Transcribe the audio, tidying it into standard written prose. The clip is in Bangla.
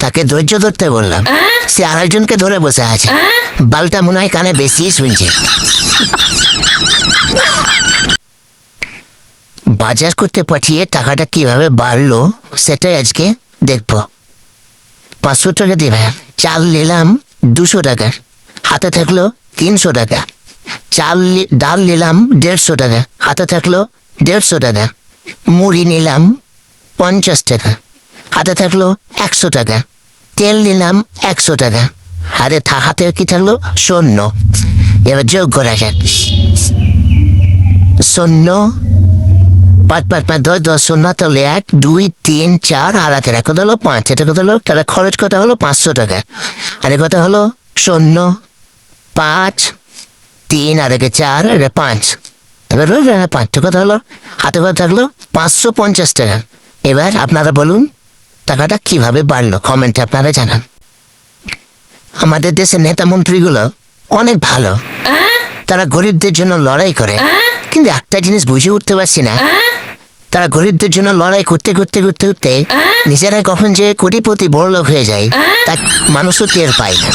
তাকে ধৈর্য ধরতে বললাম, সে আরেকজনকে ধরে বসে আছে। বালটা মনে হয় কানে বেশি শুনছে। বাজার করতে পাঠিয়ে টাকাটা কিভাবে বাড়লো সেটাই আজকে দেখবো। 500 টাকা দিবে, চাল নিলাম 200 টাকা, হাতে থাকলো 300 টাকা। ডাল নিলাম 150 টাকা, হাতে থাকলো 150 টাকা। মুড়ি নিলাম 50 টাকা, হাতে থাকলো 100 টাকা। তেল নিলাম 100 টাকা, হাতে কি থাকলো 0। এবার যোগ করা যাক। 0 5 5 5 10 10 0 তাহলে 1 2 3 4 আর হাতে রাখা হলো 5। এটা কত হলো? তাহলে খরচ কত হলো? 500 টাকা। আর কত হলো? 0 5 3 আর 4 আর 5। এবার 5 কত হলো? হাতে কত থাকলো? 550 টাকা। এবার আপনারা বলুন টাকাটা কিভাবে বাড়লো, কমেন্টে আপনারা জানান। আমাদের দেশের নেতা মন্ত্রীগুলো অনেক ভালো, তারা গরিবদের জন্য লড়াই করে। কিন্তু একটা জিনিস বুঝে উঠতে পারছি না, তারা গরিবদের জন্য লড়াই করতে করতে করতে করতে নিজেরা কখন যে কোটিপতি বড়লোক হয়ে যায় তা মানুষও টের পায় না।